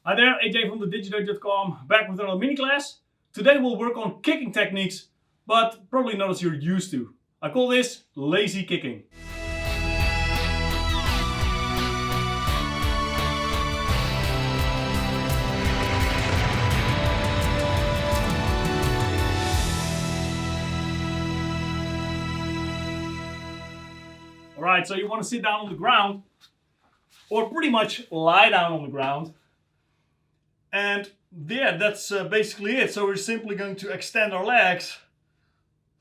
Hi there, AJ from the digidojo.com, back with another mini class. Today we'll work on kicking techniques, but probably not as you're used to. I call this lazy kicking. Alright, so you want to sit down on the ground, or pretty much lie down on the ground. And yeah, that's basically it. So we're simply going to extend our legs.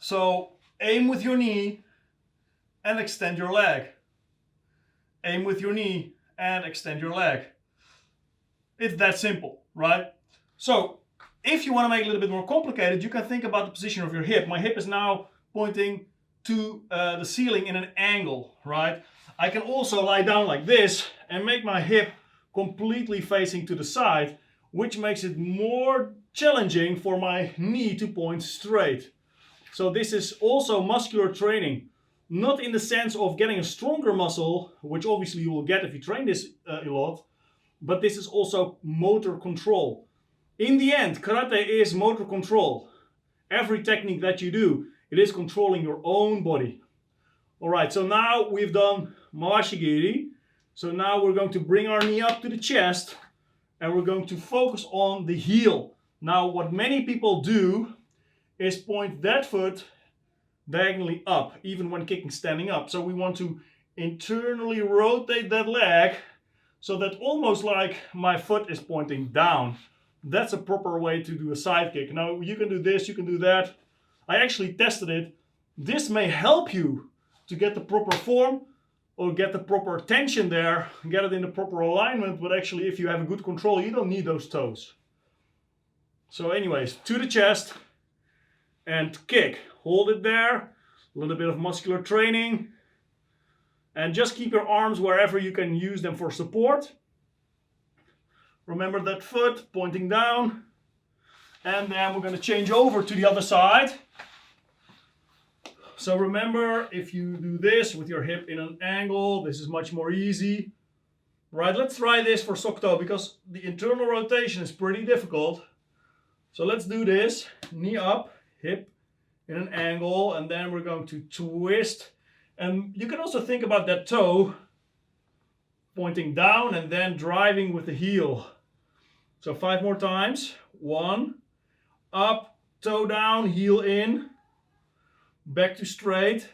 So aim with your knee and extend your leg. Aim with your knee and extend your leg. It's that simple, right? So if you want to make it a little bit more complicated, you can think about the position of your hip. My hip is now pointing to the ceiling in an angle, right? I can also lie down like this and make my hip completely facing to the side, which makes it more challenging for my knee to point straight. So this is also muscular training, not in the sense of getting a stronger muscle, which obviously you will get if you train this a lot, but this is also motor control. In the end, karate is motor control. Every technique that you do, it is controlling your own body. All right, so now we've done mawashigiri. So now we're going to bring our knee up to the chest and we're going to focus on the heel. Now, what many people do is point that foot diagonally up, even when kicking standing up. So we want to internally rotate that leg so that almost like my foot is pointing down. That's a proper way to do a side kick. Now, you can do this, you can do that. I actually tested it. This may help you to get the proper form or get the proper tension there, get it in the proper alignment, but actually if you have a good control, you don't need those toes. So anyways, to the chest and kick. Hold it there, a little bit of muscular training, and just keep your arms wherever you can use them for support. Remember that foot pointing down, and then we're going to change over to the other side. So remember, if you do this with your hip in an angle, this is much more easy. Right, let's try this for Sokto because the internal rotation is pretty difficult. So let's do this, knee up, hip in an angle, and then we're going to twist. And you can also think about that toe pointing down and then driving with the heel. So 5 more times. 1, up, toe down, heel in. Back to straight,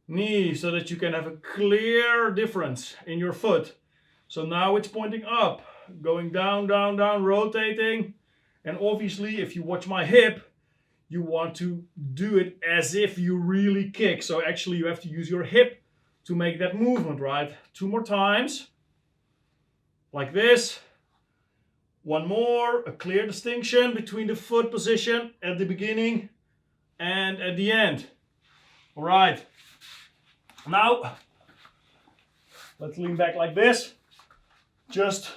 knee, so that you can have a clear difference in your foot. So now it's pointing up, going down, down, down, rotating. And obviously, if you watch my hip, you want to do it as if you really kick. So actually, you have to use your hip to make that movement, right? 2 more times, like this. 1 more, a clear distinction between the foot position at the beginning and at the end. All right, now let's lean back like this. Just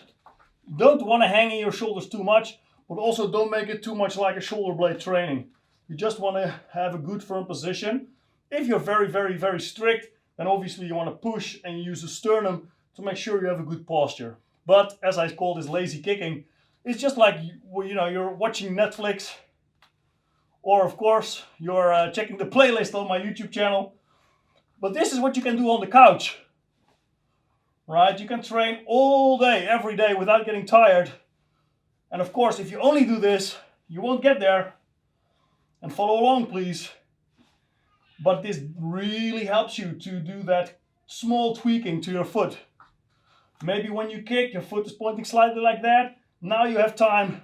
don't want to hang in your shoulders too much, but also don't make it too much like a shoulder blade training. You just want to have a good firm position. If you're very, very, very strict, then obviously you want to push and use the sternum to make sure you have a good posture. But as I call this lazy kicking, it's just like you're watching Netflix. Or of course, you're checking the playlist on my YouTube channel. But this is what you can do on the couch. Right? You can train all day, every day without getting tired. And of course, if you only do this, you won't get there. And follow along, please. But this really helps you to do that small tweaking to your foot. Maybe when you kick, your foot is pointing slightly like that. Now you have time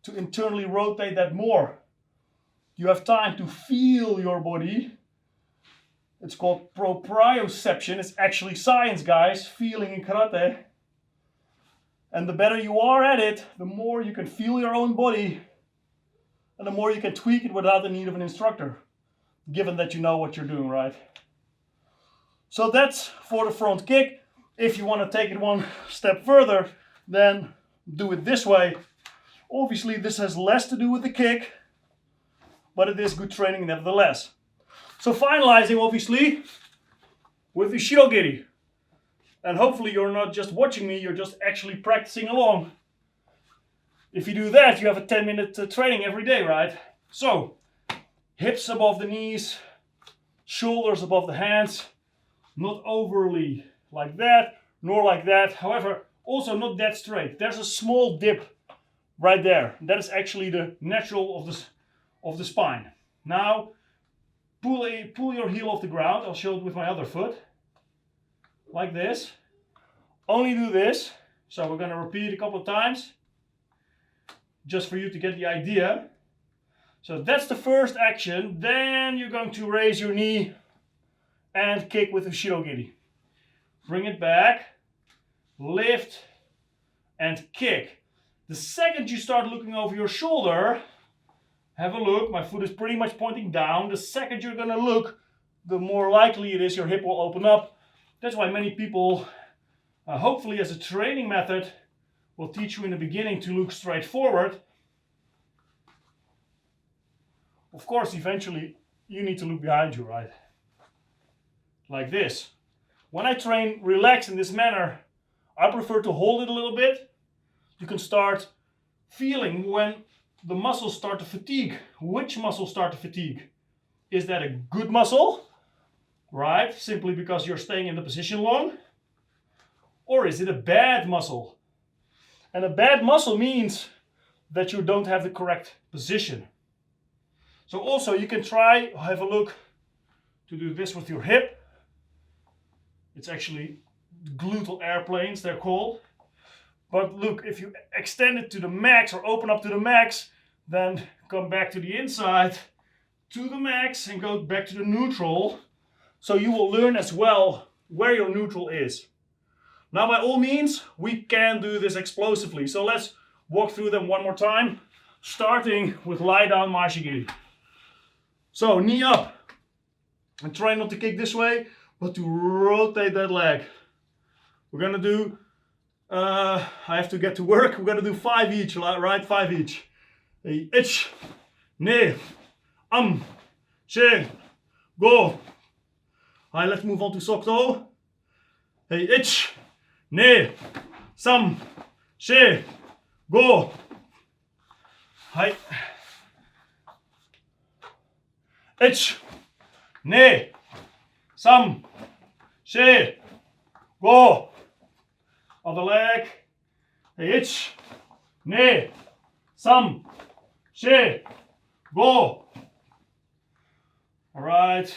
to internally rotate that more. You have time to feel your body. It's called proprioception. It's actually science, guys. Feeling in karate. And the better you are at it, the more you can feel your own body. And the more you can tweak it without the need of an instructor. Given that you know what you're doing, right? So that's for the front kick. If you want to take it 1 step further, then do it this way. Obviously, this has less to do with the kick, but it is good training nevertheless. So finalizing, obviously, with the shirogiri. And hopefully you're not just watching me, you're just actually practicing along. If you do that, you have a 10-minute training every day, right? So, hips above the knees, shoulders above the hands, not overly like that, nor like that. However, also not that straight. There's a small dip right there. That is actually the natural of the spine. Now, pull your heel off the ground. I'll show it with my other foot. Like this. Only do this. So we're going to repeat a couple of times, just for you to get the idea. So that's the first action. Then you're going to raise your knee and kick with the shirogiri. Bring it back, lift, and kick. The second you start looking over your shoulder, have a look. My foot is pretty much pointing down. The second you're going to look, the more likely it is your hip will open up. That's why many people, hopefully as a training method, will teach you in the beginning to look straight forward. Of course, eventually you need to look behind you, right? Like this. When I train relax in this manner, I prefer to hold it a little bit. You can start feeling when the muscles start to fatigue. Which muscles start to fatigue? Is that a good muscle? Right? Simply because you're staying in the position long? Or is it a bad muscle? And a bad muscle means that you don't have the correct position. So also you can try, have a look, to do this with your hip. It's actually gluteal airplanes, they're called. But look, if you extend it to the max or open up to the max, then come back to the inside, to the max, and go back to the neutral. So you will learn as well where your neutral is. Now by all means, we can do this explosively. So let's walk through them one more time, starting with lie down mashigiri. So knee up, and try not to kick this way, but to rotate that leg. We're gonna do, I have to get to work, we're gonna do 5 each, right? 5 each. Ich, ne, she, go. Alright, let's move on to Sokto. Ich, ne, she, go. Hi. Ich, ne, she, go. Other leg. Ich, ne, she, go. All right.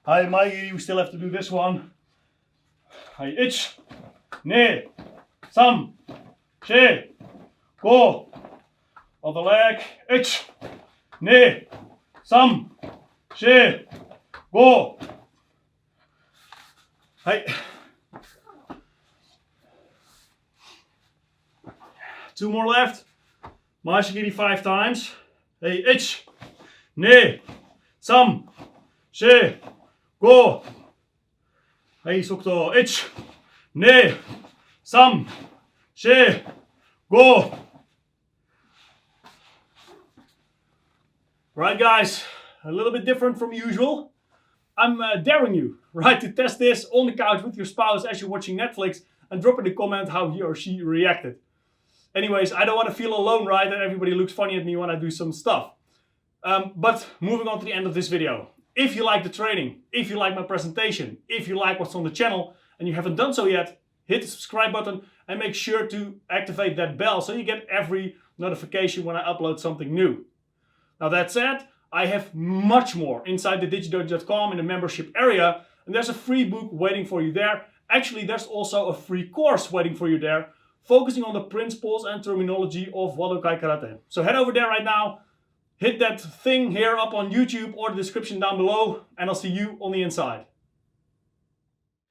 Hi, Maggie, you still have to do this one. Hi, ich, ne, she, go. Other leg. Ich, ne, she, go. Hi. 2 more left. Mashigiri 5 times. Hey, ich, ne, she, go. Hey, Sokto. Ich, ne, she, go. Right, guys, a little bit different from usual. I'm daring you, right, to test this on the couch with your spouse as you're watching Netflix and drop in the comment how he or she reacted. Anyways, I don't want to feel alone, right, and everybody looks funny at me when I do some stuff. But moving on to the end of this video. If you like the training, if you like my presentation, if you like what's on the channel and you haven't done so yet, hit the subscribe button and make sure to activate that bell so you get every notification when I upload something new. Now that said, I have much more inside the digidojo.com in the membership area, and there's a free book waiting for you there. Actually, there's also a free course waiting for you there, focusing on the principles and terminology of Wadokai Karate. So head over there right now, hit that thing here up on YouTube or the description down below, and I'll see you on the inside.